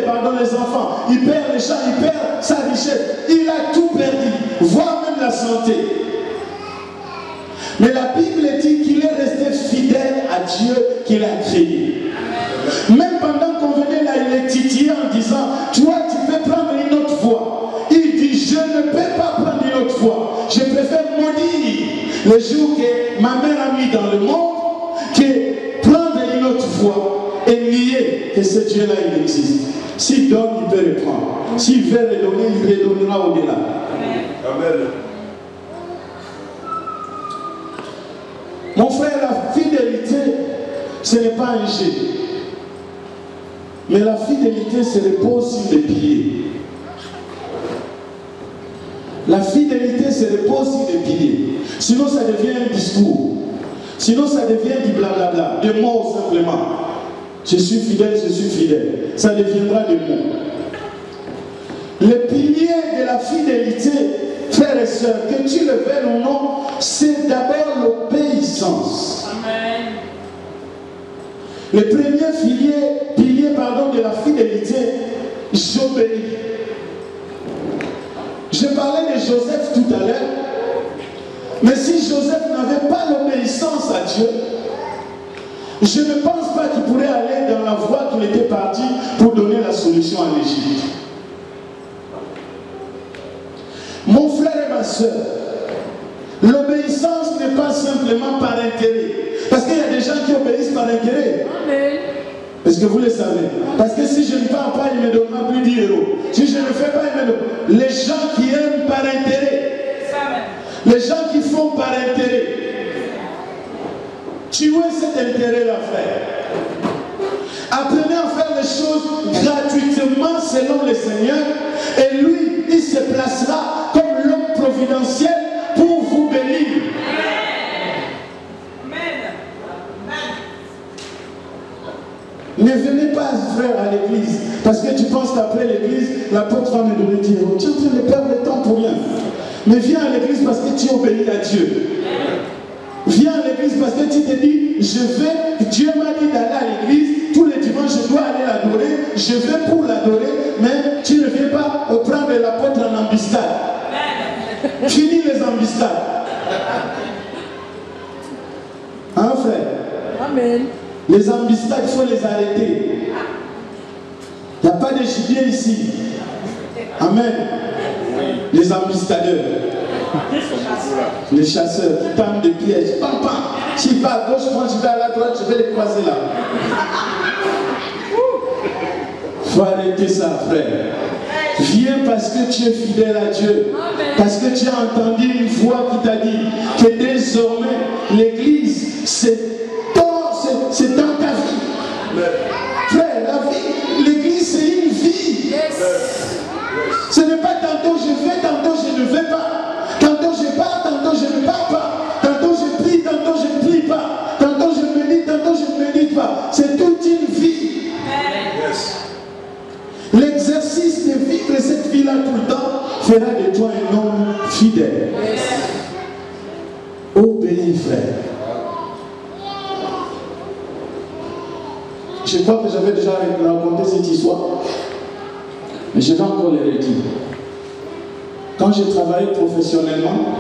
pardon, les enfants, il perd les champs, il perd sa richesse, il a tout perdu, voire même la santé. Mais la Bible dit qu'il est resté fidèle à Dieu qu'il a créé. Même pendant qu'on venait là, il est titillé en disant, toi tu peux prendre une autre voie. Il dit, je ne peux pas prendre une autre voie. Je préfère maudire le jour que ma mère a mis dans le monde que prendre une autre voie et nier que ce Dieu-là il existe. S'il donne, il peut le prendre. S'il veut le donner, il le donnera au-delà. Amen. Mon frère, la fidélité, ce n'est pas un jeu. Mais la fidélité se repose sur des piliers. La fidélité se repose sur des piliers. Sinon, ça devient un discours. Sinon, ça devient du blablabla, des mots simplement. Je suis fidèle, je suis fidèle. Ça deviendra des mots. Le pilier de la fidélité, frères et sœurs, que tu le veuilles ou non, c'est d'abord l'obéissance. Amen. Le premier pilier de la fidélité, j'obéis. Je parlais de Joseph tout à l'heure, mais si Joseph n'avait pas l'obéissance à Dieu, je ne pense pas qu'il pourrait aller dans la voie qu'il était parti pour donner la solution à l'Égypte. Mon frère et ma soeur, l'obéissance n'est pas simplement par intérêt. Parce qu'il y a des gens qui obéissent par intérêt. Amen. Est-ce que vous le savez? Parce que si je ne parle pas, il me donnera plus 10 euros. Si je ne fais pas, il me donne. Les gens qui aiment par intérêt. Les gens qui font par intérêt. Tuez cet intérêt-là, frère. Apprenez à faire les choses gratuitement selon le Seigneur. Et lui, il se placera comme l'homme providentiel pour vous bénir. Ne venez pas, frère, à l'église, parce que tu penses qu'après l'église, la porte va me donner 10 euros. Tu es en train de perdre le temps pour rien. Mais viens à l'église parce que tu obéis à Dieu. Viens à l'église parce que tu te dis, Dieu m'a dit d'aller à l'église, tous les dimanches je dois aller l'adorer, je vais pour l'adorer, mais tu ne viens pas prendre l'apôtre en embuscade. Finis les embuscades. Hein, frère? Amen. Les embuscades, il faut les arrêter. Il n'y a pas de gibier ici. Amen. Les embuscadeurs. Les chasseurs qui tendent des pièges. Pam, pam. Tu vas à gauche, moi je vais à la droite, je vais les croiser là. Il faut arrêter ça, frère. Viens parce que tu es fidèle à Dieu. Parce que tu as entendu une voix qui t'a dit que désormais l'église c'est dans ta vie. Frère, la vie, l'église c'est une vie. Ce n'est pas tantôt je vais, tantôt je ne vais pas. Tantôt je pars, tantôt je ne pars pas. Tantôt je prie, tantôt je ne prie pas. Tantôt je médite, tantôt je ne médite pas. C'est toute une vie. L'exercice de vivre cette vie-là tout le temps fera de toi un homme fidèle. Obéis, frère. Je crois que j'avais déjà raconté cette histoire, mais je vais encore le redire. Quand j'ai travaillé professionnellement,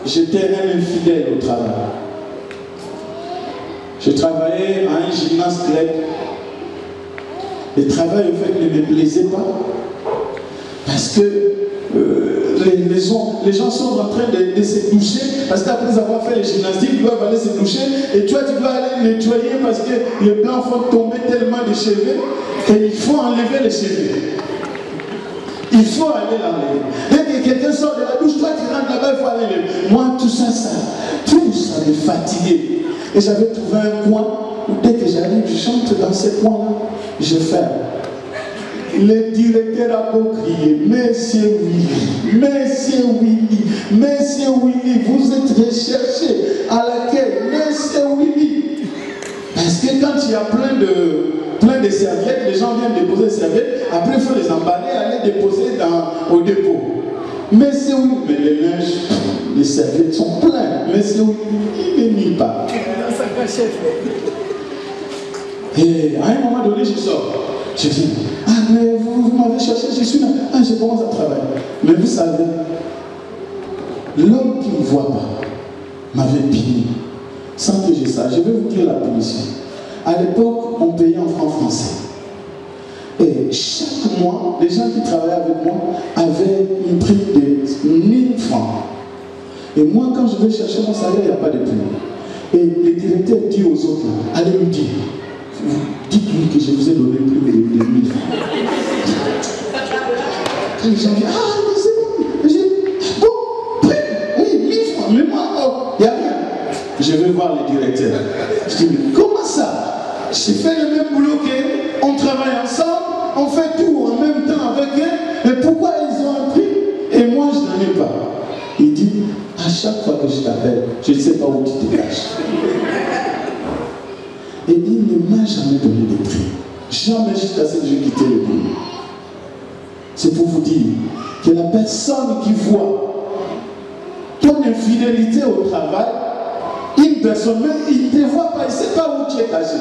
j'étais un infidèle au travail. Je travaillais à un gymnase grec. Le travail, en fait, ne me plaisait pas. Parce que les gens sont en train de se doucher. Parce qu'après avoir fait les gymnastiques, ils doivent aller se doucher. Et toi, tu dois aller nettoyer parce que les blancs font tomber tellement de cheveux. Et il faut enlever les cheveux. Il faut aller l'enlever. Dès que quelqu'un sort de la douche, toi, tu rentres là-bas, il faut aller l'enlever. Moi, tout ça me fatiguait. Et j'avais trouvé un coin où dès que j'arrive, je chante dans ce coin-là. Je ferme. Le directeur a beau crier, Monsieur Willy, Monsieur Willy, Monsieur Willy, vous êtes recherché à l'accueil, Monsieur Willy. Parce que quand il y a plein de serviettes, les gens viennent déposer des serviettes, après il faut les emballer, aller déposer au dépôt. Monsieur Willy, mais les linges, les serviettes sont pleins, Monsieur Willy, il ne nie pas. Et à un moment donné, je sors. Je dis, ah mais vous m'avez cherché, je suis là. Ah, je commence à travailler. Mais vous savez, l'homme qui ne voit pas m'avait puni. Sans que je sache, je vais vous dire la punition. À l'époque, on payait en francs français. Et chaque mois, les gens qui travaillaient avec moi avaient une prime de 1000 francs. Et moi, quand je vais chercher mon salaire, il n'y a pas de prime. Et le directeur dit aux autres, allez lui dire, dites-lui que je vous ai donné plus de 1000 francs. Et les gens disent, ah, mais c'est bon. J'ai bon, prime, oui, 1000 francs. Mais moi, oh, il n'y a rien. Je vais voir le directeur. Je dis, mais comment ça? J'ai fait le même boulot qu'eux, on travaille ensemble, on fait tout en même temps avec eux, mais pourquoi ils ont un prix et moi je n'en ai pas? Il dit, à chaque fois que je t'appelle, je ne sais pas où tu te caches. Et il ne m'a jamais donné de prix. Jamais jusqu'à ce que j'ai quitté le boulot. C'est pour vous dire que la personne qui voit ton infidélité au travail, une personne, même il ne te voit pas, il ne sait pas où tu es caché.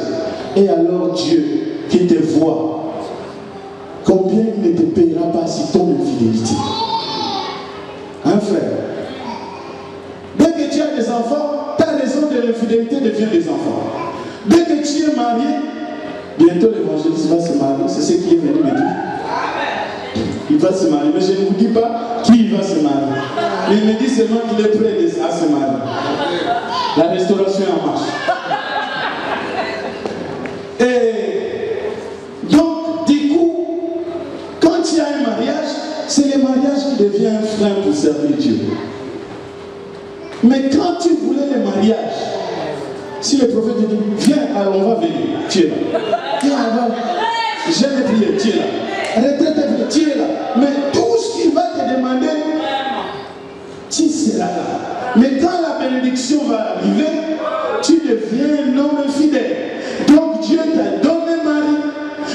Et alors Dieu qui te voit, combien il ne te payera pas si ton infidélité? Hein frère? Dès que tu as des enfants, ta raison de l'infidélité devient des enfants. Dès que tu es marié, bientôt l'évangéliste va se marier, c'est ce qui est venu me dire. Il va se marier, mais je ne vous dis pas qui va se marier. Mais il me dit seulement qu'il est prêt à se marier. La restauration est en marche. Et donc, du coup, quand il y a un mariage, c'est le mariage qui devient un frein pour servir Dieu. Mais quand tu voulais le mariage, si le prophète te dit, viens, alors on va venir, tu es là. Viens, on va. J'aime prier, tu es là. Retraite, tu es là. Mais tout ce qu'il va te demander, tu seras là. Mais quand la bénédiction va arriver, tu deviens un homme infidèle. Donc Dieu t'a donné un mari,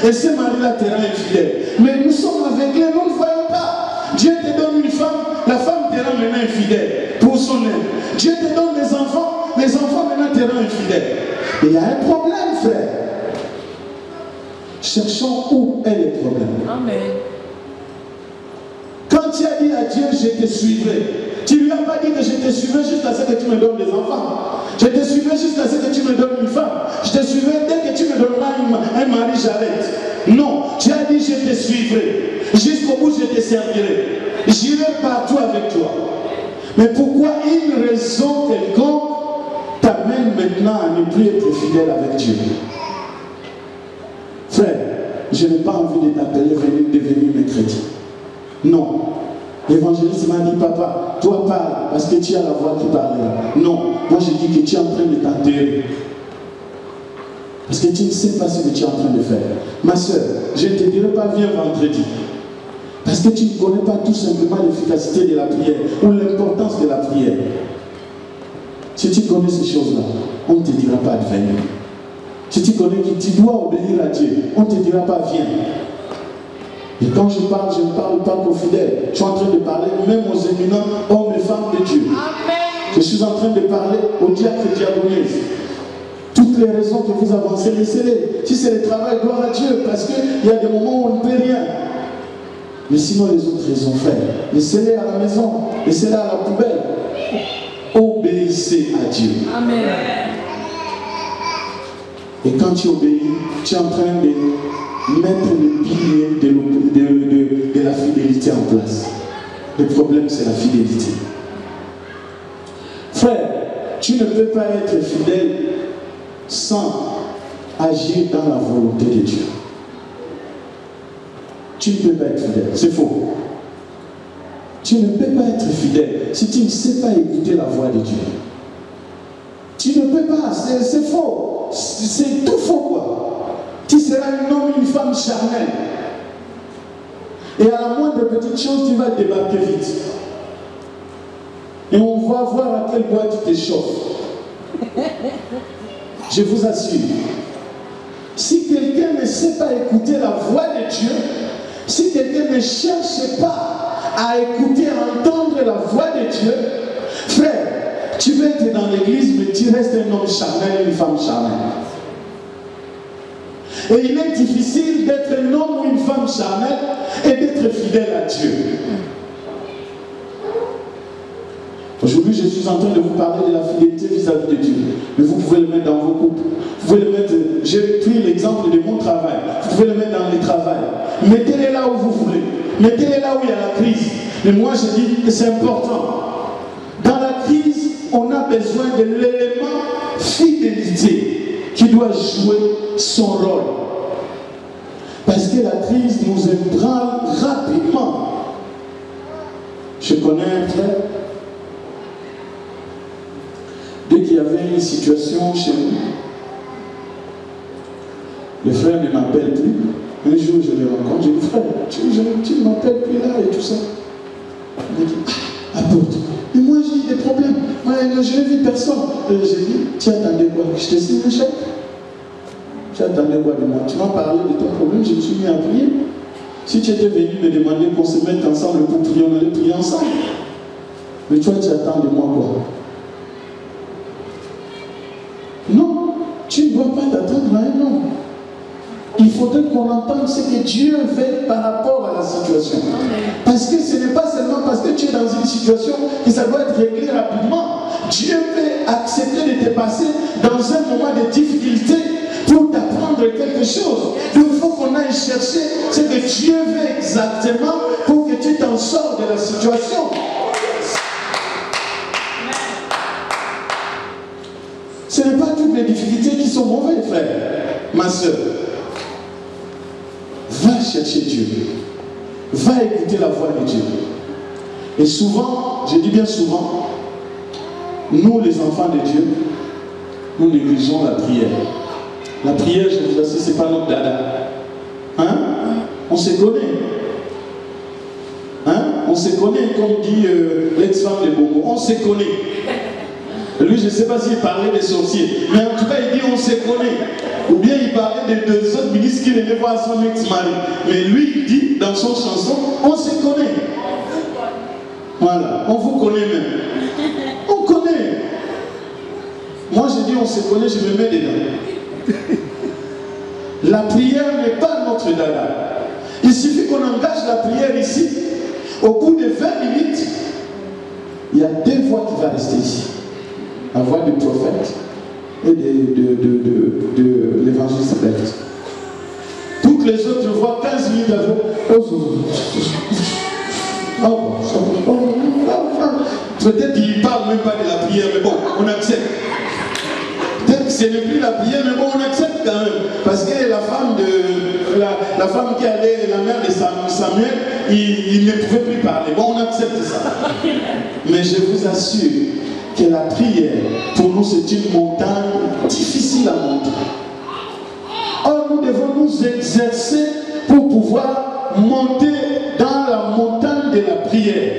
et ce mari-là te rend infidèle. Mais nous sommes aveugles, nous ne voyons pas. Dieu te donne une femme, la femme te rend maintenant infidèle pour son aime. Dieu te donne des enfants, les enfants maintenant te rendent infidèle. Et il y a un problème, frère. Cherchons où est le problème. Amen. Quand tu as dit à Dieu, je te suivrai, tu ne lui as pas dit que je te suivrai jusqu'à ce que tu me donnes des enfants. Je te suivrai jusqu'à ce que tu me donnes une femme. Je te suivrai dès que tu me donneras un mari, j'arrête. Non, tu as dit, je te suivrai. Jusqu'au bout, je te servirai. J'irai partout avec toi. Mais pourquoi une raison quelconque t'amène maintenant à ne plus être fidèle avec Dieu? Frère, je n'ai pas envie de t'appeler devenir mercredi. Non. L'évangéliste m'a dit, papa, toi parle, parce que tu as la voix qui parlera. Non, moi je dis que tu es en train de t'enterrer. Parce que tu ne sais pas ce que tu es en train de faire. Ma soeur, je ne te dirai pas, viens vendredi. Parce que tu ne connais pas tout simplement l'efficacité de la prière ou l'importance de la prière. Si tu connais ces choses-là, on ne te dira pas de venir. Si tu connais que tu dois obéir à Dieu, on ne te dira pas viens. Et quand je parle, je ne parle pas qu'aux fidèles. Je suis en train de parler même aux éminents hommes et femmes de Dieu. Amen. Je suis en train de parler aux diacres et diaconnesses. Toutes les raisons que vous avancez, laissez-les. Si c'est le travail, gloire à Dieu, parce qu'il y a des moments où on ne peut rien. Mais sinon, les autres raisons, frère, laissez-les à la maison, laissez-les à la poubelle. Obéissez à Dieu. Amen. Et quand tu obéis, tu es en train de mettre le pilier de la fidélité en place. Le problème, c'est la fidélité. Frère, tu ne peux pas être fidèle sans agir dans la volonté de Dieu. Tu ne peux pas être fidèle, c'est faux. Tu ne peux pas être fidèle si tu ne sais pas écouter la voix de Dieu. Tu ne peux pas, c'est faux. C'est tout faux quoi. Tu seras un homme, une femme charnelle. Et à la moindre petite chose, tu vas débarquer vite. Et on va voir à quel point tu t'échauffes. Je vous assure. Si quelqu'un ne sait pas écouter la voix de Dieu, si quelqu'un ne cherche pas à écouter, à entendre la voix de Dieu, frère, tu veux être dans l'église, mais tu restes un homme charnel, une femme charnelle. Et il est difficile d'être un homme ou une femme charnelle et d'être fidèle à Dieu. Aujourd'hui, je suis en train de vous parler de la fidélité vis-à-vis de Dieu. Mais vous pouvez le mettre dans vos couples. Vous pouvez le mettre, j'ai pris l'exemple de mon travail. Vous pouvez le mettre dans le travail. Mettez-les là où vous voulez. Mettez-les là où il y a la crise. Mais moi, je dis que c'est important. Dans la crise, on a besoin de l'élément fidélité qui doit jouer son rôle. Parce que la crise nous ébranle rapidement. Je connais un frère. Dès qu'il y avait une situation chez nous, le frère ne m'appelle plus. Un jour, je le rencontre, je dis, frère, tu ne m'appelles plus là et tout ça. Il me dit, apporte. Et moi, j'ai eu des problèmes. Moi, je n'ai vu personne. J'ai dit, tu attendais quoi? Je te signe un chèque. Tu attendais quoi de moi? Tu m'as parlé de ton problème, je me suis mis à prier. Si tu étais venu me demander qu'on se mette ensemble pour prier, on allait prier ensemble. Mais toi, tu attends de moi quoi? Non, tu ne dois pas t'attendre à un homme. Il faudrait qu'on entende ce que Dieu fait par rapport à la situation. Parce que ce n'est pas seulement parce que tu es dans une situation que ça doit être réglé rapidement. Dieu peut accepter de te passer dans un moment de difficulté pour t'apprendre quelque chose. Donc il faut qu'on aille chercher ce que Dieu veut exactement pour que tu t'en sors de la situation. Ce n'est pas toutes les difficultés qui sont mauvaises, frère, ma soeur. Va chercher Dieu. Va écouter la voix de Dieu. Et souvent, je dis bien souvent, nous les enfants de Dieu, nous négligeons la prière. La prière, je vous assure, ce n'est pas notre dada. Hein? On se connaît. Hein? On se connaît, comme dit l'ex-femme de Bongo. On se connaît. Lui, je ne sais pas s'il parlait des sorciers, mais en tout cas, il dit on se connaît. Ou bien il parlait de deux autres ministres qui venaient voir son ex-mari. Mais lui, il dit dans son chanson, on se connaît. Voilà, on vous connaît même. On connaît. Moi, je dis on se connaît, je me mets dedans. La prière n'est pas notre dada. Il suffit qu'on engage la prière ici. Au bout de 20 minutes, il y a deux voix qui vont rester ici. La voix du prophète et de l'évangéliste Berthe. Toutes les autres voix, 15 minutes avant. Peut-être qu'il ne parle même pas de la prière, mais bon, on accepte. Peut-être que ce n'est plus la prière, mais bon, on accepte quand même. Parce que la femme qui allait, la mère de Samuel, il ne pouvait plus parler. Bon, on accepte ça. Mais je vous assure que la prière, pour nous, c'est une montagne difficile à monter. Or, nous devons nous exercer pour pouvoir monter dans la montagne de la prière.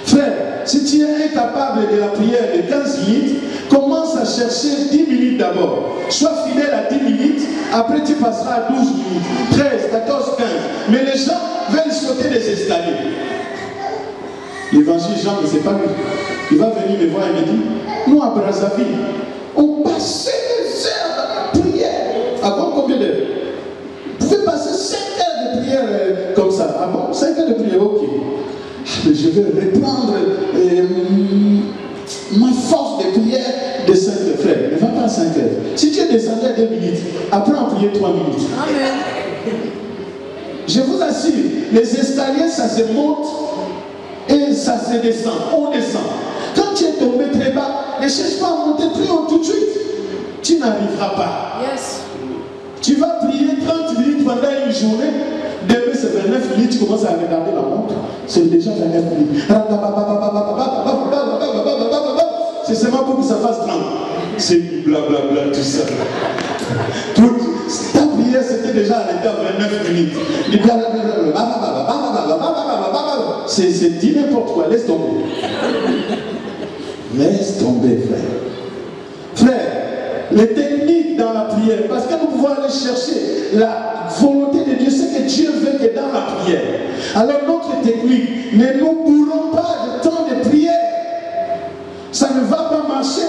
Frère, si tu es incapable de la prière de 15 minutes, commence à chercher 10 minutes d'abord. Sois fidèle à 10 minutes, après tu passeras à 12 minutes, 13, 14, 15. Mais les gens veulent sauter des escaliers. L'évangile Jean, mais ce n'est pas lui. Il va venir me voir et me dire, nous à Brazzaville, on passait des heures dans la prière. Ah bon, combien d'heures? Vous pouvez passer 5 heures de prière comme ça. Ah bon, 5 heures de prière, ok. Je vais reprendre ma force de prière de 5 heures. Frère, ne va pas à 5 heures. Si tu es descendu à 2 minutes, apprends à prier 3 minutes. Amen. Je vous assure, les escaliers, ça se monte et ça se descend. On descend. Quand tu es tombé très bas, ne cherche pas à monter plus haut tout de suite. Tu n'arriveras pas. Yes. Tu vas prier 30 minutes pendant une journée. Demain, c'est 29 minutes, tu commences à regarder la montre. C'est déjà 29 minutes. C'est seulement pour que ça fasse 30. C'est blablabla, tout ça. Ta prière, c'était déjà arrêté à 29 minutes. C'est dit n'importe quoi. Laisse tomber. Laisse tomber, frère. Frère, les techniques dans la prière, parce que nous pouvons aller chercher la volonté de Dieu, ce que Dieu veut que dans la prière. Alors notre technique, ne nous bourrons pas de temps de prière. Ça ne va pas marcher.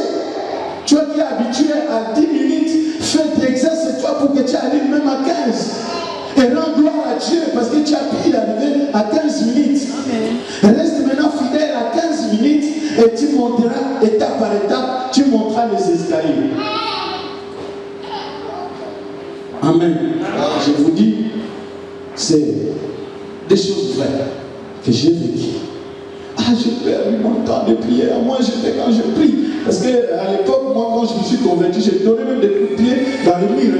Tu es habitué à 10 minutes, fais exerce-toi pour que tu arrives même à tu as pu y arriver à 15 minutes. Amen. Reste maintenant fidèle à 15 minutes et tu monteras étape par étape, tu monteras les escaliers. Amen. Je vous dis, c'est des choses vraies que j'ai vécues. Ah, j'ai perdu mon temps de prière. Moi, j'étais quand je prie. Parce qu'à l'époque, moi, quand je me suis converti, j'ai donné même des coups de pied dans les murs.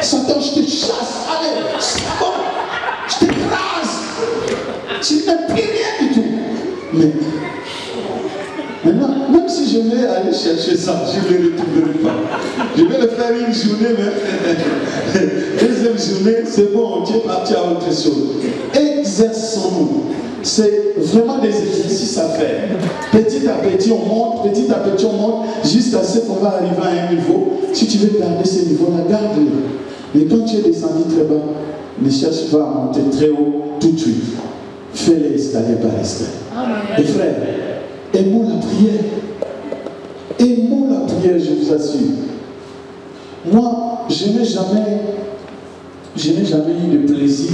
Satan, je te chasse. Allez, c'est bon. Je t'écrase. Tu n'as plus rien du tout. Mais maintenant, même si je vais aller chercher ça, je ne le retrouverai pas. Je vais le faire une journée, mais deuxième journée, c'est bon, tu es parti à autre chose. Exerçons-nous. C'est vraiment des exercices à faire. Petit à petit, on monte, jusqu'à ce qu'on va arriver à un niveau. Si tu veux garder ce niveau-là, garde-le. Mais quand tu es descendu très bas, ne cherche pas à monter très haut tout de suite. Fais-les escalier par escalier. Et frères, aimons la prière. Aimons la prière, je vous assure. Moi, je n'ai jamais eu de plaisir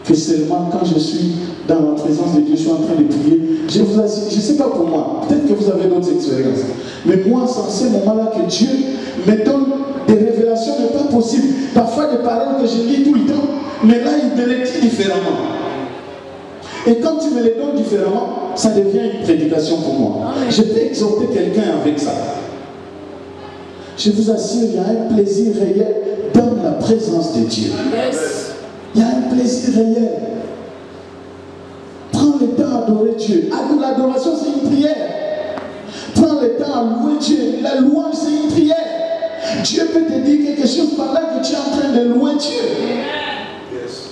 que seulement quand je suis dans la présence de Dieu, je suis en train de prier. Je vous assure, je ne sais pas pour moi, peut-être que vous avez d'autres expériences. Mais moi, sans ces moments-là que Dieu me donne des révélations de pas possible. Parfois des paroles que je lis tout le temps, mais là, il me les dit différemment. Et quand tu me les donnes différemment, ça devient une prédication pour moi. Amen. Je peux exhorter quelqu'un avec ça. Je vous assure, il y a un plaisir réel dans la présence de Dieu. Yes. Il y a un plaisir réel. Prends le temps à adorer Dieu. L'adoration, c'est une prière. Prends le temps à louer Dieu. La louange, c'est une prière. Dieu peut te dire quelque chose pendant que tu es en train de louer Dieu. Yes.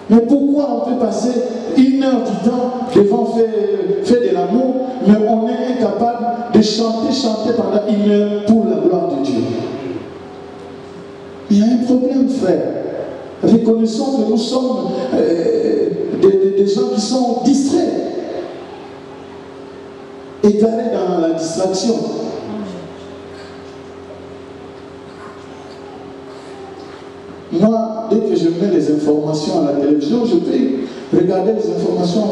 Mais pourquoi on peut passer 1 heure du temps devant faire de l'amour, mais on est incapable de chanter pendant 1 heure pour la gloire de Dieu? Il y a un problème, frère. Reconnaissons que nous sommes des gens qui sont distraits, égarés dans la distraction. Moi, dès que je mets les informations à la télévision, je peux regarder les informations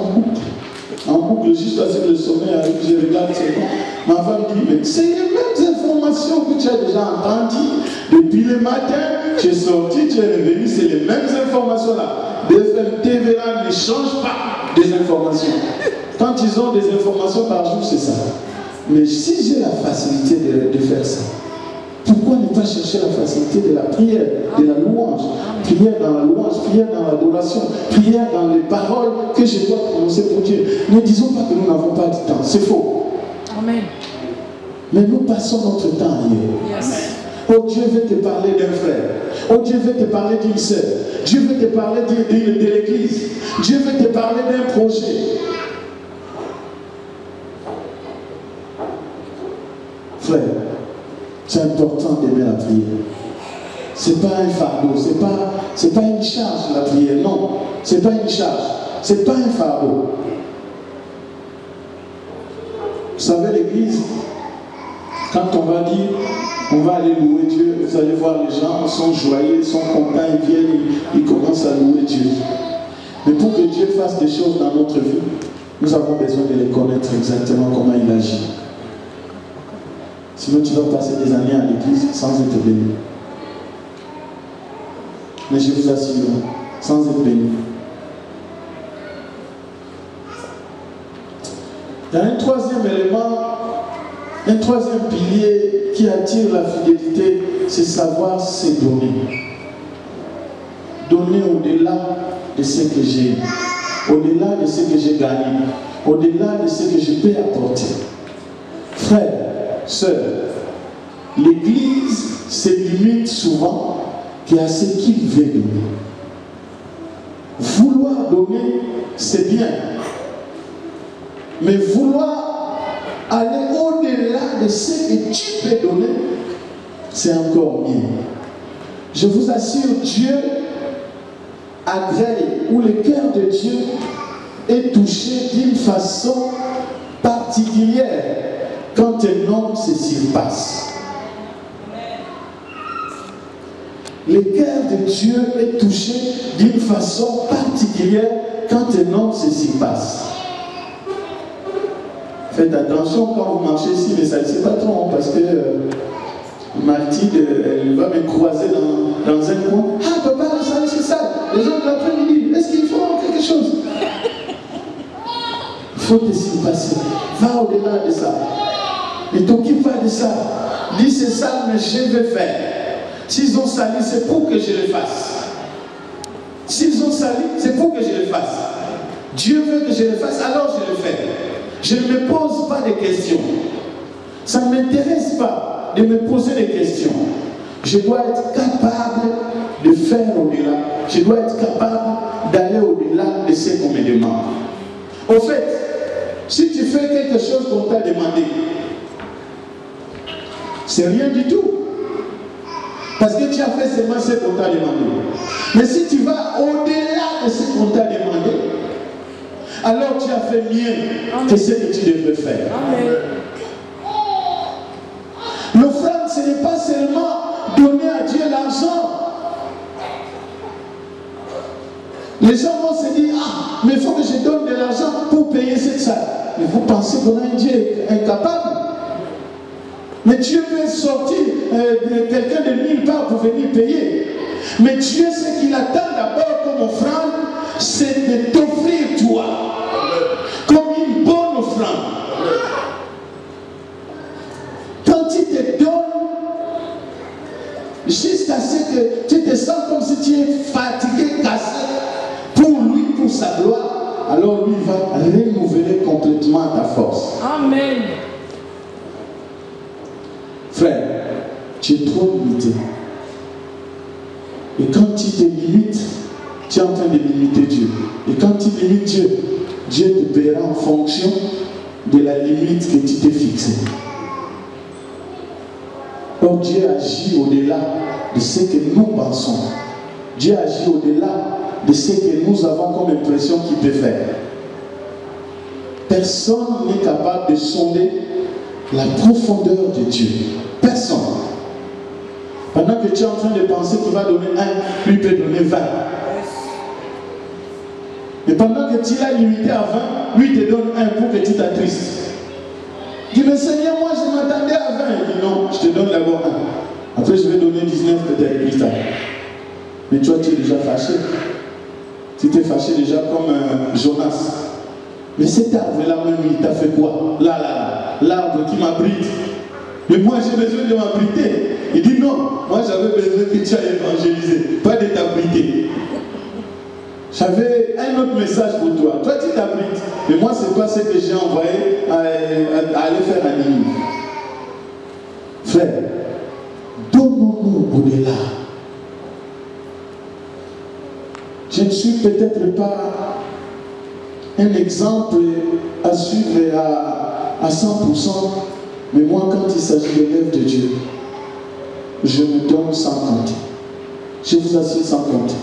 en boucle jusqu'à ce que le sommeil arrive. Je regarde seulement. Ma femme dit, mais c'est les mêmes informations que tu as déjà entendues depuis le matin. Tu es sorti, tu es revenu, c'est les mêmes informations-là. BFM TV là ne change pas des informations. Quand ils ont des informations par jour, c'est ça. Mais si j'ai la facilité de faire ça, pourquoi ne pas chercher la facilité de la prière, de la louange? Prière dans la louange, prière dans l'adoration, prière dans les paroles que je dois prononcer pour Dieu. Ne disons pas que nous n'avons pas de temps, c'est faux. Amen. Mais nous passons notre temps ailleurs. Yes. Oh, Dieu veut te parler d'un frère. Oh, Dieu veut te parler d'une sœur. Dieu veut te parler de l'église. Dieu veut te parler d'un projet. Frère, c'est important d'aimer la prière. C'est pas un fardeau, c'est pas une charge la prière, non. C'est pas une charge, c'est pas un fardeau. Vous savez, l'église, quand on va dire, on va aller louer Dieu, vous allez voir les gens sont joyeux, sont contents, ils viennent, ils commencent à louer Dieu. Mais pour que Dieu fasse des choses dans notre vie, nous avons besoin de les connaître exactement comment il agit. Sinon, tu vas passer des années à l'église sans être béni. Mais je vous assure, sans être béni. Il y a un troisième élément, un troisième pilier qui attire la fidélité, c'est savoir se donner. Donner au-delà de ce que j'ai, au-delà de ce que j'ai gagné, au-delà de ce que je peux apporter. Frère, sœur, l'Église se limite souvent qu'à ce qu'il veut donner. Vouloir donner, c'est bien. Mais vouloir aller au-delà de ce que tu peux donner, c'est encore mieux. Je vous assure, Dieu agrée, ou le cœur de Dieu est touché d'une façon particulière quand un homme se surpasse. Le cœur de Dieu est touché d'une façon particulière quand un homme se s'y passe. Faites attention quand vous marchez ici, mais ça ne sait pas trop, parce que Mathilde, elle va me croiser dans un coin. Ah, papa, c'est ça. Les gens de l'après-midi, est-ce qu'il faut quelque chose? Il faut te s'y passer. Va au-delà de ça. Ne t'occupe pas de ça. Dis c'est ça, mais je vais faire. S'ils ont sali, c'est pour que je le fasse. S'ils ont sali, c'est pour que je le fasse. Dieu veut que je le fasse, alors je le fais. Je ne me pose pas de questions. Ça ne m'intéresse pas de me poser des questions. Je dois être capable de faire au-delà. Je dois être capable d'aller au-delà de ce qu'on me demande. Au fait, si tu fais quelque chose qu'on t'a demandé, c'est rien du tout. Parce que tu as fait seulement ce qu'on t'a demandé. Mais si tu vas au-delà de ce qu'on t'a demandé, alors tu as fait mieux que ce que tu devrais faire. L'offrande, ce n'est pas seulement donner à Dieu l'argent. Les gens vont se dire, ah, mais il faut que je donne de l'argent pour payer cette salle. Mais vous pensez qu'on a un Dieu incapable? Mais Dieu peut sortir quelqu'un de nulle part pour venir payer. Mais Dieu, ce qu'il attend d'abord comme offrande, c'est de t'offrir toi comme une bonne offrande. Quand tu te donnes jusqu'à ce que tu te sens comme si tu es fatigué, cassé pour lui, pour sa gloire, alors lui va renouveler complètement ta force. Amen. Frère, tu es trop limité. Et quand tu te limites, tu es en train de limiter Dieu. Et quand tu limites Dieu, Dieu te paiera en fonction de la limite que tu t'es fixée. Donc Dieu agit au-delà de ce que nous pensons. Dieu agit au-delà de ce que nous avons comme impression qu'il peut faire. Personne n'est capable de sonder la profondeur de Dieu. Personne. Pendant que tu es en train de penser qu'il va donner 1, lui peut donner 20. Et pendant que tu l'as limité à 20, lui te donne 1 pour que tu t'attristes. Dis, mais Seigneur, moi je m'attendais à 20. Il dit, non, je te donne d'abord 1. Après je vais donner 19 peut-être plus tard. Mais toi tu es déjà fâché. Tu t'es fâché déjà comme Jonas. Mais cet arbre-là même, il t'a fait quoi? Là, l'arbre qui m'abrite. Mais moi j'ai besoin de m'abriter. Il dit non, moi j'avais besoin que tu ailles évangéliser, pas de t'abriter. J'avais un autre message pour toi. Toi tu t'abrites. Mais moi c'est pas ce que j'ai envoyé à aller faire à Nîmes. Frère, donnons-nous au-delà. Je ne suis peut-être pas un exemple à suivre à 100%, mais moi quand il s'agit de l'œuvre de Dieu, je me donne sans compter. Je vous assure sans compter.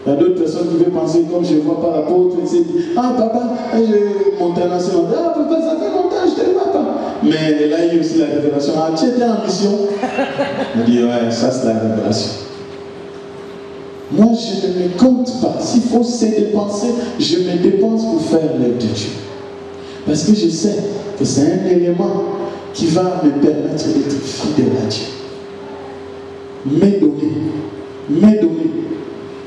Il y a d'autres personnes qui veulent penser, comme je vois par l'apôtre, ils se disent, ah papa, j'ai monté en nation. Ah papa, ça fait longtemps, je ne te vois pas. Mais là, il y a aussi la révélation. Ah, tu étais en mission. Il dit, ouais, ça c'est la révélation. Moi, je ne me compte pas. S'il faut se dépenser, je me dépense pour faire l'œuvre de Dieu. Parce que je sais que c'est un élément qui va me permettre d'être fidèle à Dieu. Me donner.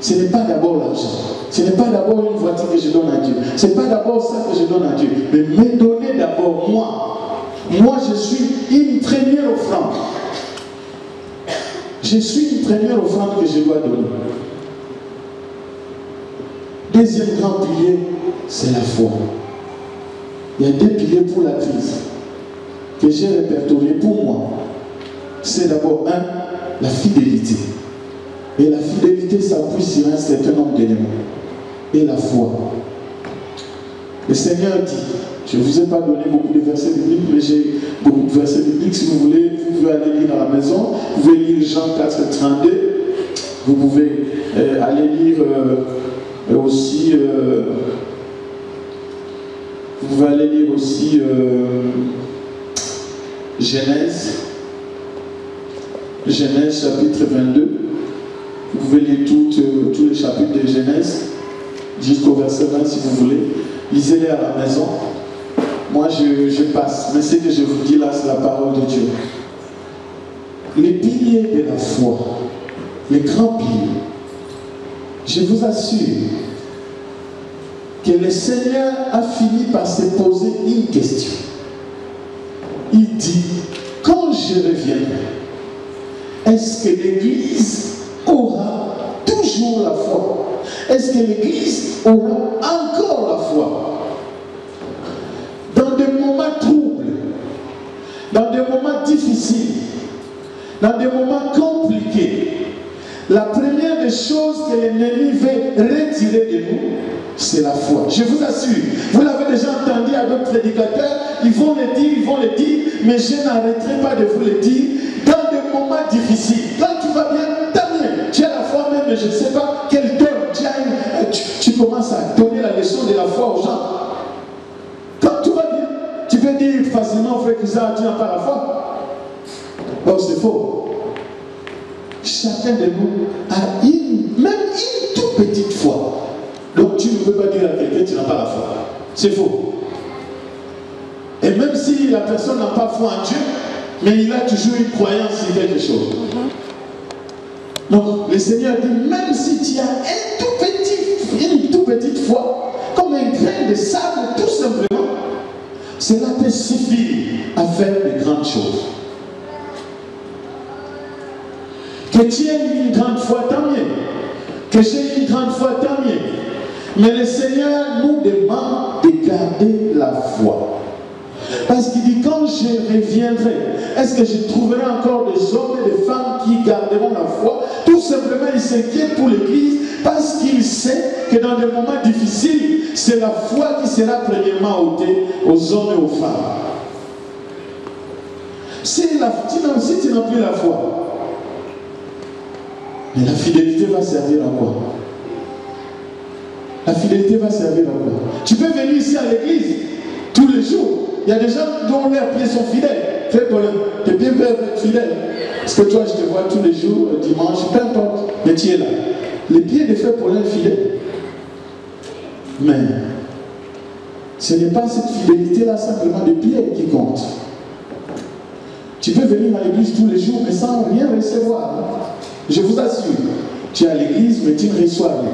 Ce n'est pas d'abord l'argent. Ce n'est pas d'abord une voiture que je donne à Dieu. Ce n'est pas d'abord ça que je donne à Dieu. Mais me donner d'abord moi. Moi, je suis une première offrande. Je suis une première offrande que je dois donner. Deuxième grand pilier, c'est la foi. Il y a 2 piliers pour la crise que j'ai répertoriés pour moi. C'est d'abord la fidélité. Et la fidélité s'appuie sur un certain nombre d'éléments. Et la foi. Le Seigneur dit, je ne vous ai pas donné beaucoup de versets bibliques, mais j'ai beaucoup de versets bibliques. Si vous voulez, vous pouvez aller lire à la maison. Vous pouvez lire Jean 4, 32. Vous pouvez aller lire aussi... vous pouvez aller lire aussi Genèse chapitre 22. Vous pouvez lire tous les chapitres de Genèse, jusqu'au verset 20 si vous voulez. Lisez-les à la maison. Moi, je passe. Mais ce que je vous dis là, c'est la parole de Dieu. Les piliers de la foi, les grands piliers, je vous assure que le Seigneur a fini par se poser une question. Il dit, quand je reviendrai, est-ce que l'Église aura toujours la foi? Est-ce que l'Église aura encore la foi? Dans des moments troubles, dans des moments difficiles, dans des moments compliqués, la première des choses que l'ennemi veut retirer de nous, c'est la foi. Je vous assure, vous l'avez déjà entendu à d'autres prédicateurs, ils vont le dire, mais je n'arrêterai pas de vous le dire. Dans des moments difficiles, quand tu vas bien, tant mieux, tu as la foi même, mais je ne sais pas quel don tu commences à donner la leçon de la foi aux gens. Quand tout va bien, tu peux dire facilement, frère Christian, tu n'as pas la foi. Oh, c'est faux. Chacun de nous a même une toute petite foi. Donc tu ne peux pas dire à quelqu'un tu n'as pas la foi. C'est faux. Et même si la personne n'a pas foi en Dieu, mais il a toujours une croyance sur quelque chose. Donc le Seigneur dit, même si tu as une toute petite foi, comme un grain de sable, tout simplement, cela te suffit à faire de grandes choses. Que tu aies une grande foi, tant mieux. Que j'ai une grande foi, tant mieux. Mais le Seigneur nous demande de garder la foi. Parce qu'il dit, quand je reviendrai, est-ce que je trouverai encore des hommes et des femmes qui garderont la foi? Tout simplement, il s'inquiète pour l'Église parce qu'il sait que dans des moments difficiles, c'est la foi qui sera premièrement ôtée aux hommes et aux femmes. Si tu n'as plus la foi, mais la fidélité va servir à quoi? La fidélité va servir à quoi? Tu peux venir ici à l'église tous les jours. Il y a des gens dont leurs pieds sont fidèles. Fais problème. Tes pieds peuvent être fidèles. Parce que toi, je te vois tous les jours, dimanche, peu importe. Mais tu es là. Les pieds de Frère Paulin fidèles. Mais ce n'est pas cette fidélité-là simplement de pied qui compte. Tu peux venir à l'église tous les jours, mais sans rien recevoir. Je vous assure, tu es à l'église, mais tu ne reçois rien.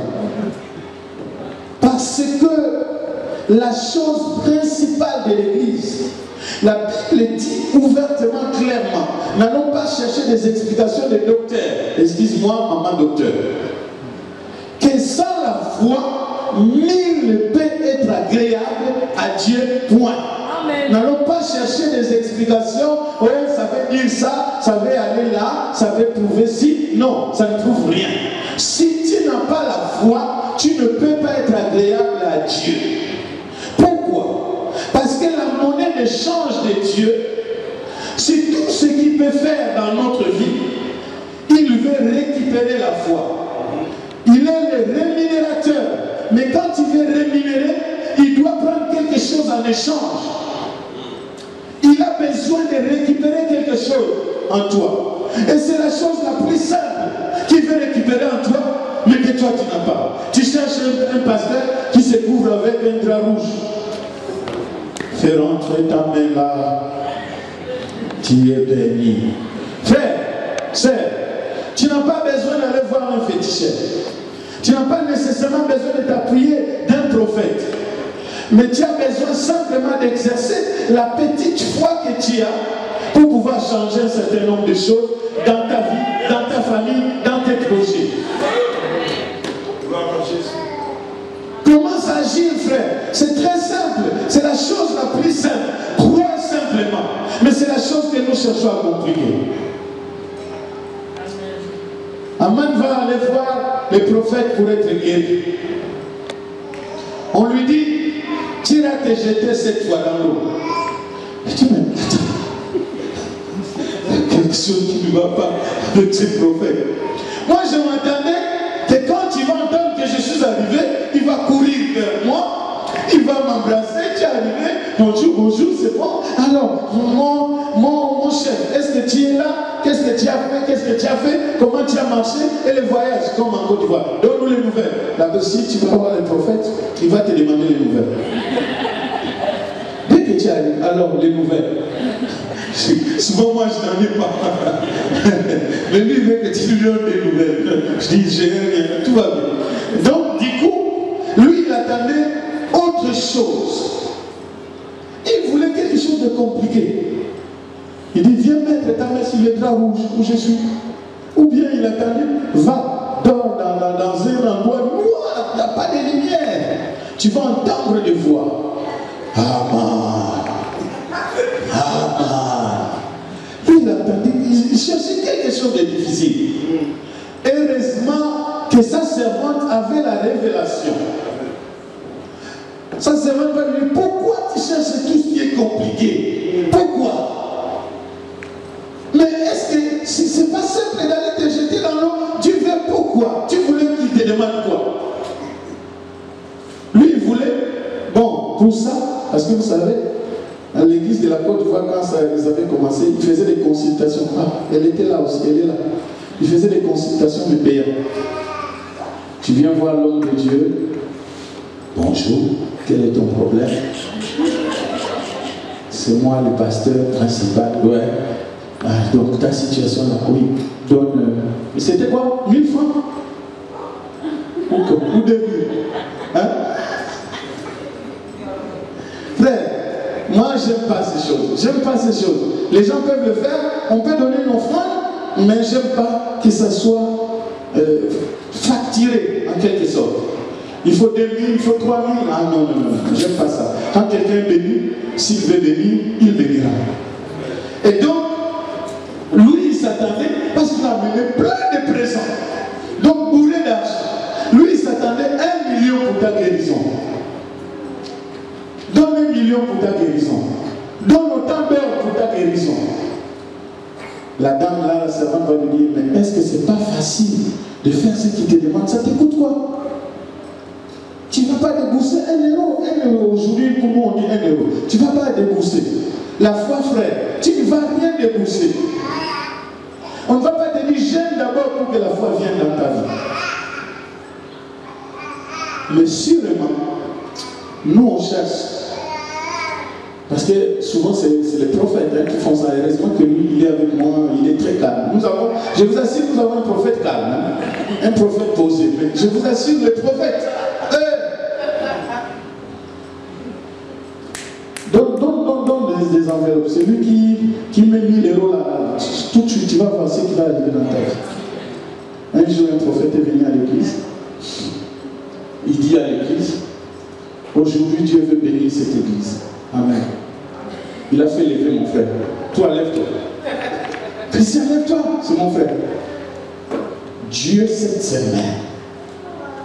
Parce que la chose principale de l'église, la Bible dit ouvertement, clairement, n'allons pas chercher des explications de docteurs. Excuse-moi, maman docteur. Que sans la foi, nul ne peut être agréable à Dieu, point. N'allons pas chercher des explications. Oui, ça veut dire ça, ça veut aller là, ça veut prouver ci. Non, ça ne prouve rien. Si tu n'as pas la foi, tu ne peux pas être agréable à Dieu. Pourquoi? Parce que la monnaie d'échange de Dieu, c'est tout ce qu'il peut faire dans notre vie. Il veut récupérer la foi. Il est le rémunérateur. Mais quand il veut rémunérer, il doit prendre quelque chose en échange. Il a besoin de récupérer quelque chose en toi. Et c'est la chose la plus simple qu'il veut récupérer en toi, mais que toi tu n'as pas. Tu cherches un pasteur qui se couvre avec un drap rouge. Fais rentrer ta main là. Tu es béni. Frère, sœur, tu n'as pas besoin d'aller voir un féticheur. Tu n'as pas nécessairement besoin de t'appuyer d'un prophète. Mais tu as besoin simplement d'exercer la petite foi que tu as pour pouvoir changer un certain nombre de choses dans ta vie, dans ta famille, dans tes projets. Commence à agir, frère. C'est très simple. C'est la chose la plus simple. Crois simplement. Mais c'est la chose que nous cherchons à compliquer. Aman va aller voir le prophète pour être guéri. On lui dit, tu iras te jeter cette fois dans l'eau. Je dis, mais attends, il y a quelque chose qui ne va pas avec ce prophète. Moi, je m'attendais que quand il va entendre que je suis arrivé, il va courir vers moi, il va m'embrasser, tu es arrivé, bonjour, bonjour, c'est bon. Alors, mon cher chef, est-ce que tu es là? Qu'est-ce que tu as fait? Qu'est-ce que tu as fait? Comment tu as marché? Et les voyages, comme en Côte d'Ivoire. Donne-nous les nouvelles. Là-bas, si tu vas voir le prophète, il va te demander les nouvelles. Dès que tu arrives, alors les nouvelles. Souvent, moi, je n'en ai pas. Mais lui, il veut que tu lui donnes des nouvelles. Je dis, j'ai rien, tout va bien. Donc, du coup, lui, il attendait autre chose. Il voulait quelque chose de compliqué. Il dit, viens mettre ta main sur le drap rouge où je suis. Ou bien il attendait, va, dors dans un endroit noir, il n'y a pas de lumière. Tu vas entendre des voix. Amen. Amen. Lui, il attendait, il cherchait quelque chose de difficile. Heureusement que sa servante avait la révélation. Sa servante va lui dire, pourquoi tu cherches tout ce qui est compliqué? Pourquoi? Mais est-ce que si c'est pas simple d'aller te jeter dans l'eau, tu veux pourquoi? Tu voulais qu'il te demande quoi? Lui, il voulait, bon, pour ça, parce que vous savez, à l'église de la Côte d'Ivoire, quand ils avaient commencé, ils faisaient des consultations. Ah, elle était là aussi, elle est là. Ils faisaient des consultations de payants. Tu viens voir l'homme de Dieu. Bonjour, quel est ton problème? C'est moi le pasteur principal. Ouais. Ah, donc ta situation là, oui. Donne. C'était quoi? 1000 francs? Ou 2000? Hein? Frère, moi j'aime pas ces choses. J'aime pas ces choses. Les gens peuvent le faire, on peut donner une offrande, mais j'aime pas que ça soit facturé en quelque sorte. Il faut 2000, il faut 3000. Ah non, non, non, j'aime pas ça. Quand quelqu'un bénit, s'il veut bénir, il bénira. Et donc, lui, il s'attendait, parce qu'il a amené plein de présents. Donc, bourré d'argent. Lui, il s'attendait 1 million pour ta guérison. Donne 1 million pour ta guérison. Donne autant d'heures pour ta guérison. La dame là, la servante va lui dire, mais est-ce que c'est pas facile de faire ce qu'il te demande? Ça te coûte quoi? Tu ne vas pas débourser 1 euro. 1 euro aujourd'hui, pour nous on dit 1 euro. Tu ne vas pas débourser. La foi, frère, tu ne vas rien débourser. On ne va pas te dire gêne d'abord pour que la foi vienne dans ta vie. Mais sûrement, nous on cherche. Parce que souvent c'est les prophètes qui font ça. Heureusement que lui, il est avec moi, il est très calme. Je vous assure, nous avons un prophète calme. Hein? Un prophète posé. Mais je vous assure, les prophètes. Donne des enveloppes. C'est lui qui met 1000 euros là. Tout de suite, tu vas voir ce qui va arriver dans ta vie. Un jour, un prophète est venu à l'église. Il dit à l'église, aujourd'hui, Dieu veut bénir cette église. Amen. Il a fait lever mon frère. Toi, lève-toi. Christian, lève-toi. C'est mon frère. Dieu cette semaine.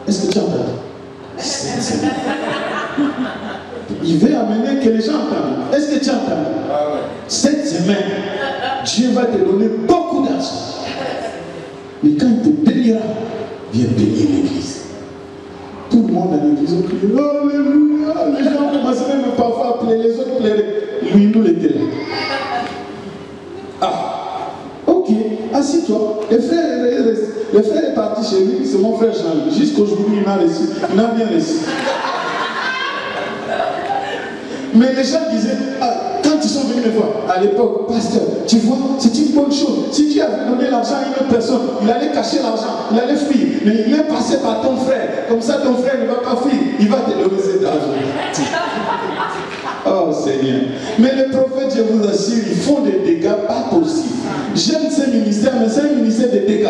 Est-ce que tu entends? Cette semaine. Il veut amener que les gens entendent. Est-ce que tu entends? Cette semaine, Dieu va te donner beaucoup d'argent. Mais quand il te bénira, viens bénir l'église. Tout le monde à l'église a crié, alléluia. Les gens commençaient même parfois à pleurer, les autres pleuraient. Lui, nous l'étions là. Ah, ok, assis-toi. Le frère est parti chez lui, c'est mon frère Jean. Jusqu'aujourd'hui, il n'a rien reçu. Mais les gens disaient, ah, quand ils sont venus me voir, à l'époque, pasteur, tu vois, c'est une bonne chose. Si Dieu avait donné l'argent à une autre personne, il allait cacher l'argent, il allait fuir. Mais il est passé par ton frère. Comme ça, ton frère ne va pas fuir. Il va te donner cet argent. Oh Seigneur. Mais les prophètes, je vous assure, ils font des dégâts pas possibles. J'aime ces ministères, mais c'est un ministère de dégâts.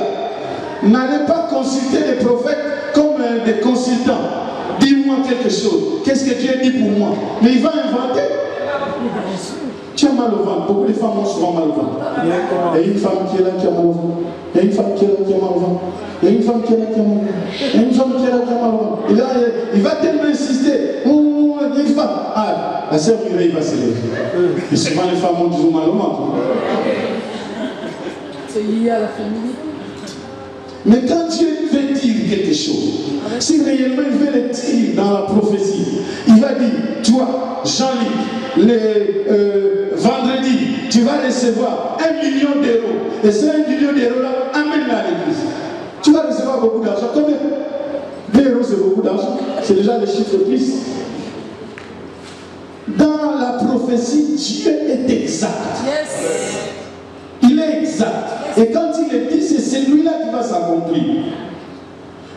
N'allez pas consulter les prophètes comme des consultants. Dis-moi quelque chose. Qu'est-ce que Dieu dit pour moi? Mais il va inventer. Tu as mal au ventre. Beaucoup de femmes ont souvent mal au ventre. Il y a une femme qui est là qui a mal au ventre. Il y a une femme qui est là qui a mal au ventre. Il y a une femme qui est là qui a mal au ventre. Il y a une femme qui est là qui a mal au ventre. Et là, il va tellement insister. Il y a une femme. Ah, la sœur Mireille va se lever. Et souvent les femmes ont toujours mal au ventre. C'est lié à la famille. Mais quand Dieu veut dire quelque chose, si réellement il veut le dire dans la prophétie, il va dire, toi, Jean-Luc, le vendredi, tu vas recevoir 1 million d'euros. Et ce 1 million d'euros-là, amène-le à l'église. Tu vas recevoir beaucoup d'argent. Combien? 2 euros, c'est beaucoup d'argent. C'est déjà le chiffre de Christ. Dans la prophétie, Dieu est exact. Yes. Il est exact. Et quand il est dit, c'est celui-là qui va s'accomplir.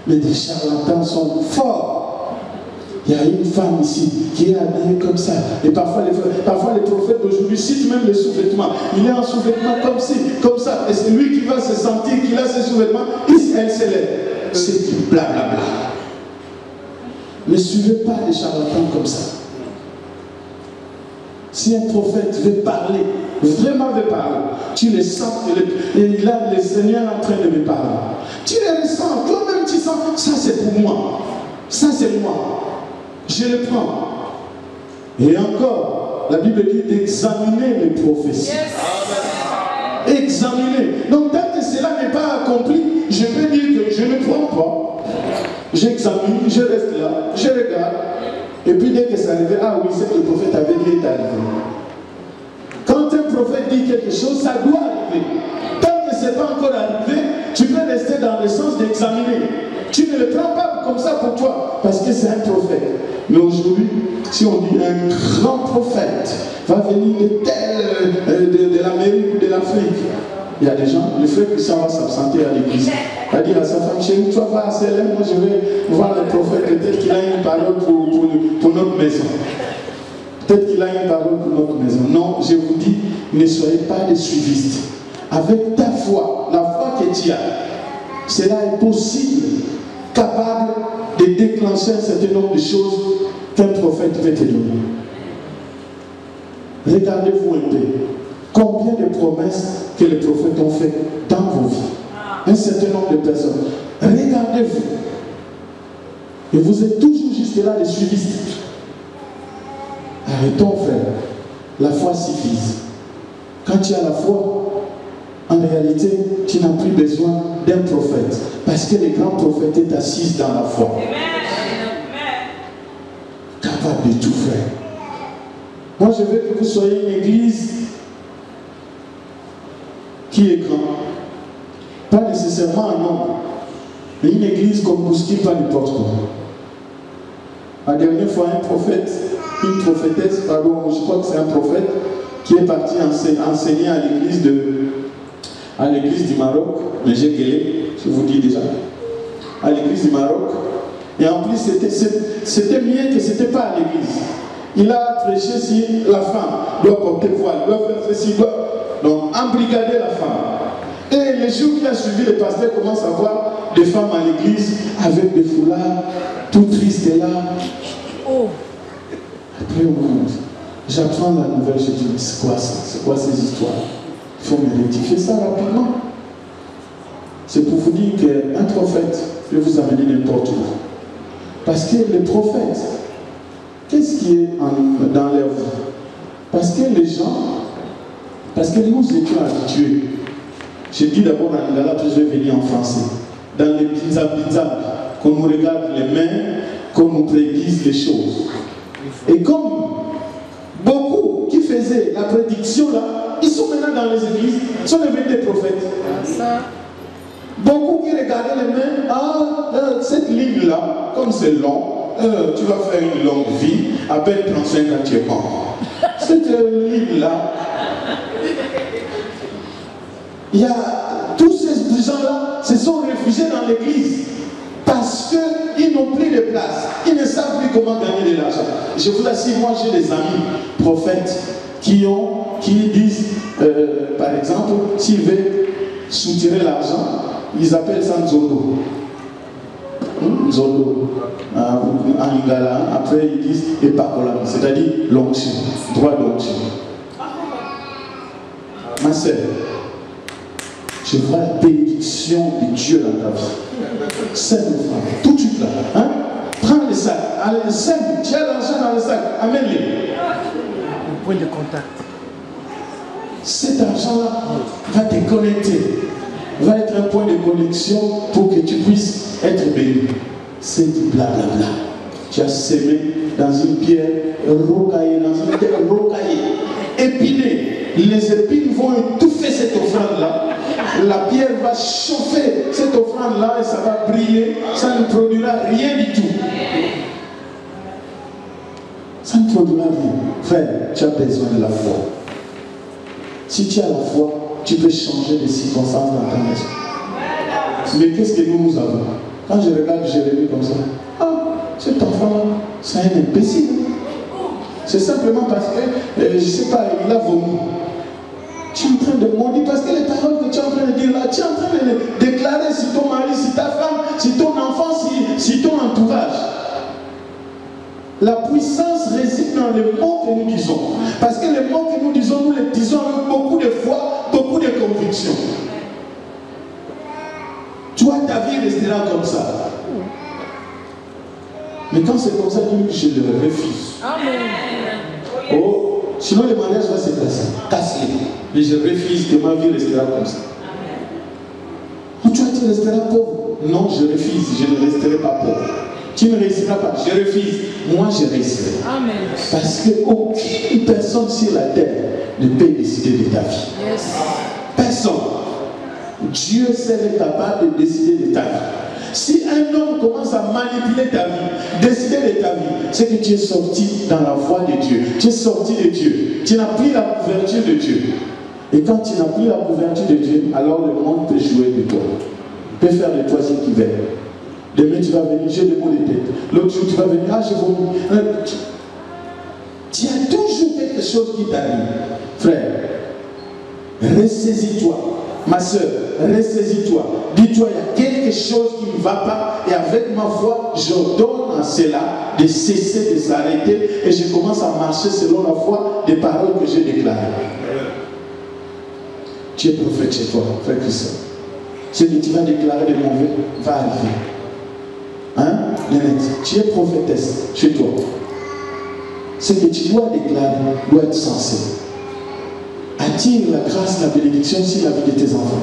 Mais des charlatans sont forts. Il y a une femme ici qui est habillée comme ça. Et parfois les prophètes d'aujourd'hui citent même les sous-vêtements. Il est en sous-vêtements comme ci, comme ça. Et c'est lui qui va se sentir qu'il a ses sous-vêtements. Elle s'élève. C'est du blablabla. Ne suivez pas les charlatans comme ça. Si un prophète veut parler, vraiment veut parler, tu le sens, et là le Seigneur est en train de me parler. Tu le ressens, toi-même tu sens, ça c'est pour moi, ça c'est moi, je le prends. Et encore, la Bible dit d'examiner les prophéties. Yes. Examiner. Donc tant que cela n'est pas accompli, je peux dire que je ne prends pas. J'examine, je reste là, je regarde. Et puis dès que ça arrive, ah oui, c'est que le prophète avait dit est arrivé. Quand un prophète dit quelque chose, ça doit arriver. Tant que ce n'est pas encore arrivé, tu peux rester dans le sens d'examiner. Tu ne le prends pas comme ça pour toi, parce que c'est un prophète. Mais aujourd'hui, si on dit un grand prophète va venir de l'Amérique ou de l'Afrique, il y a des gens, le frère Christian va s'absenter à l'église. Il va dire à sa femme, chérie, toi vas à Célèbre, moi je vais voir le prophète, peut-être qu'il a une parole pour notre maison. Peut-être qu'il a une parole pour notre maison. Non, je vous dis, ne soyez pas des suivistes. Avec ta foi, la foi que tu as, cela est possible, capable de déclencher un certain nombre de choses qu'un prophète peut te donner. Regardez-vous un peu. Combien de promesses que les prophètes ont fait dans vos vies? Un certain nombre de personnes. Regardez-vous. Et vous êtes toujours juste là, les suivistes. Arrêtons, frère. La foi suffit. Quand tu as la foi, en réalité, tu n'as plus besoin d'un prophète. Parce que le grand prophète est assis dans la foi. Capable de tout faire. Moi, je veux que vous soyez une église qui est grande. Pas nécessairement un nombre, mais une église comme Bouski, pas n'importe quoi. La dernière fois, un prophète, une prophétesse, pardon, je crois que c'est un prophète, qui est parti enseigner à l'église du Maroc, mais j'ai gueulé, je vous dis déjà, à l'église du Maroc. Et en plus, c'était mieux que ce n'était pas à l'église. Il a prêché si la femme doit porter voile, doit faire ceci, doit donc embrigader la femme. Et les jours qui a suivi, le pasteur commence à voir des femmes à l'église avec des foulards, tout tristes là. Oh. Après, j'apprends la nouvelle, je dis, c'est quoi ça? C'est quoi ces histoires? Il faut me rectifier ça rapidement. C'est pour vous dire qu'un prophète peut vous amener n'importe où. Parce que les prophètes, qu'est-ce qui est dans leur vie? Parce que les gens, parce que nous étions habitués. Je dis d'abord en lingala, puis je vais venir en français. Dans les bizarres, qu'on nous regarde les mains, qu'on nous prédise les choses. Et comme beaucoup qui faisaient la prédiction là, ils sont maintenant dans les églises, ils sont devenus des prophètes. Beaucoup qui regardaient les mains, cette ligne là, comme c'est long, tu vas faire une longue vie, à peine 35 ans tu es mort. Cette ligne là, il y a tous ces gens-là se sont réfugiés dans l'église parce qu'ils n'ont plus de place. Ils ne savent plus comment gagner de l'argent. Je vous assure, moi j'ai des amis prophètes qui disent, par exemple, s'ils veulent soutirer l'argent, ils appellent ça Nzondo. Nzondo. En lingala, après ils disent Epakolam, c'est-à-dire l'onction, droit d'onction. Ma sœur, je vois la bénédiction de Dieu dans ta vie. Sème le frère, tout de suite là. Hein? Prends le sac, allez, sème, tu as l'argent dans le sac, amène-le. Un point de contact. Cet argent-là va te connecter, va être un point de connexion pour que tu puisses être béni. C'est du blablabla. Tu as semé dans une pierre rocaillée, épinée. les épines vont étouffer cette offrande-là. La pierre va chauffer cette offrande-là et ça va briller. Ça ne produira rien du tout. Ça ne produira rien. Frère, tu as besoin de la foi. Si tu as la foi, tu peux changer les circonstances dans ta maison. Mais qu'est-ce que nous avons? Quand je regarde Jérémie comme ça, ah, cet enfant-là, c'est un imbécile. C'est simplement parce que, je ne sais pas, il a vomi. Tu es en train de maudire parce que les paroles que tu es en train de dire là, tu es en train de les déclarer sur ton mari, sur ta femme, sur ton enfant, sur ton entourage. La puissance réside dans les mots que nous disons. Parce que les mots que nous disons, nous les disons avec beaucoup de foi, beaucoup de conviction. Toi, ta vie restera comme ça. Mais quand c'est comme ça, je le refuse. Amen. Oh, sinon le mariage va se casser. Casse-les. Mais je refuse que ma vie restera comme ça. Oh, tu resteras pauvre. Non, je refuse. Je ne resterai pas pauvre. Tu ne réussiras pas. Je refuse. Moi, je réussirai. Amen. Parce qu'aucune personne sur la terre ne peut décider de ta vie. Yes. Personne. Dieu seul est capable de décider de ta vie. Si un homme commence à manipuler ta vie, décider de ta vie, c'est que tu es sorti dans la voie de Dieu. Tu es sorti de Dieu. Tu n'as plus la couverture de Dieu. Et quand tu n'as plus la couverture de Dieu, alors le monde peut jouer de toi. Il peut faire de toi ce qu'il veut. Demain tu vas venir, j'ai des maux de tête. L'autre jour tu vas venir, ah je vomis. Tu as toujours quelque chose qui t'arrive. Frère, ressaisis-toi. Ma soeur, ressaisis-toi. Dis-toi, il y a quelque chose qui ne va pas. Et avec ma foi, j'ordonne à cela de cesser, de s'arrêter. Et je commence à marcher selon la foi des paroles que j'ai déclarées. Tu es prophète chez toi, frère Christophe. Ce que tu vas déclarer de mauvais va arriver. Hein? Tu es prophétesse chez toi. Ce que tu dois déclarer doit être sensé. Attire la grâce, la bénédiction sur la vie de tes enfants.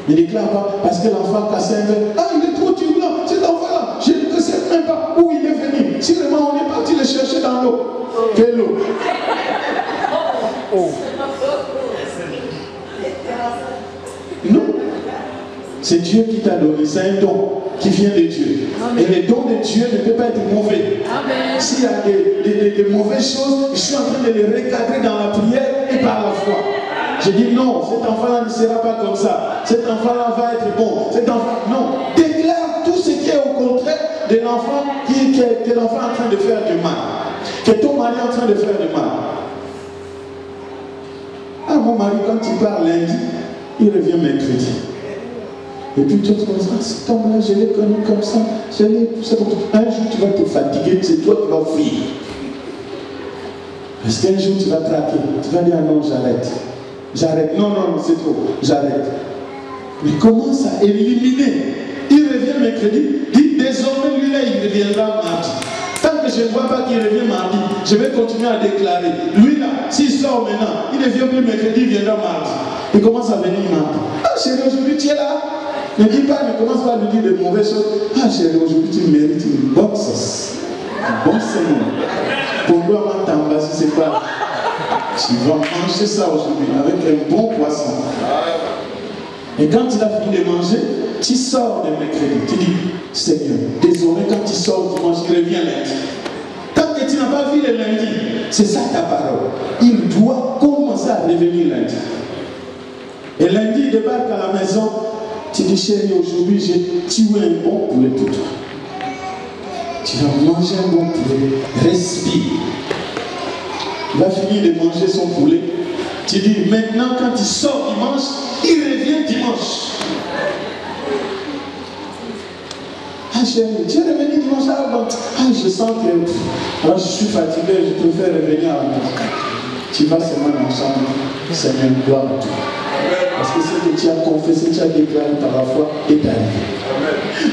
Ne déclare pas parce que l'enfant casse un verre. Ah, il est trop turbulent, cet enfant-là. Je ne sais même pas où il est venu. Si vraiment on est parti le chercher dans l'eau. Quelle eau? Oh. Non. C'est Dieu qui t'a donné. C'est un don qui vient de Dieu. Amen. Et le don de Dieu ne peut pas être mauvais. S'il y a des mauvaises choses, je suis en train de les recadrer dans la prière et par la foi. Je dis non, cet enfant-là ne sera pas comme ça. Cet enfant-là va être bon. Cet enfant, non. Déclare tout ce qui est au contraire de l'enfant que l'enfant est en train de faire du mal. Que ton mari est en train de faire du mal. Ah, mon mari, quand il part lundi, il revient mercredi. Et puis tu te dis, cet homme-là, je l'ai connu comme ça. Un jour, tu vas te fatiguer, c'est toi qui vas fuir. Parce qu'un jour, tu vas craquer. Tu vas dire, ah non, j'arrête. J'arrête. Non, non, c'est trop. J'arrête. Mais commence à éliminer. Il revient mercredi. Dit, désormais, lui-là, il reviendra mardi. Tant que je ne vois pas qu'il revient mardi, je vais continuer à déclarer. Lui-là, s'il sort maintenant, il ne vient plus mercredi, il viendra mardi. Il commence à venir mardi. Ah, chérie, aujourd'hui, tu es là. Ne dis pas, ne commence pas à lui dire de mauvaises choses. Ah chérie, aujourd'hui tu mérites une bonne sauce. Un bon sémon. Pour moi, t'embasser, c'est pas. Tu vas manger ça aujourd'hui avec un bon poisson. Et quand tu as fini de manger, tu sors de mercredi. Tu dis, Seigneur, désormais quand tu sors dimanche, tu reviens lundi. Tant que tu n'as pas vu le lundi, c'est ça ta parole. Il doit commencer à revenir lundi. Et lundi, il débarque à la maison. Tu dis, chérie, aujourd'hui, j'ai tué un bon poulet pour toi. Tu vas manger un bon poulet. Respire. Il va finir de manger son poulet. Tu dis, maintenant, quand il sort dimanche, il revient dimanche. Ah, chérie, tu es revenu dimanche. Ah, je sens que alors, je suis fatigué, je préfère revenir à la maison. Tu vas seulement dans la chambre. Seigneur, gloire à toi. Parce que ce que tu as confessé, tu as déclaré par la foi est arrivé.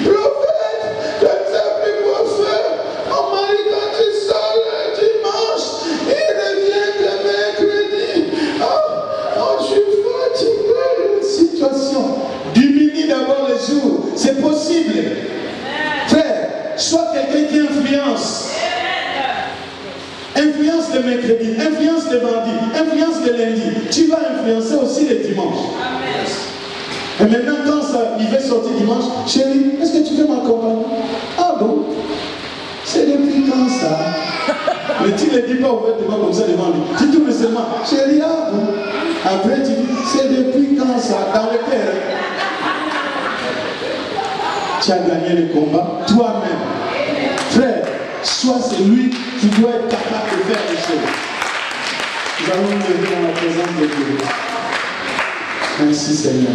Prophète, je ne sais plus quoi faire. Mon mari, quand il sort le dimanche, il revient le mercredi. Oh, je suis fatigué. Situation. Diminue d'abord les jours. C'est possible. Frère, sois quelqu'un qui influence. influence le mercredi, influence le mardi, influence le lundi. Tu vas influencer aussi le dimanche. Et maintenant, quand ça, il va sortir dimanche, chérie, est-ce que tu veux m'accompagner? Ah bon? C'est depuis quand ça? Mais tu ne le dis pas ouvertement comme ça devant lui. Tu tournes seulement, chérie, ah bon? Après, tu dis, c'est depuis quand ça? Dans le cœur. Tu as gagné le combat toi-même. Frère, sois celui qui doit être capable de faire les choses. Nous allons nous lever dans la présence de Dieu. Merci Seigneur.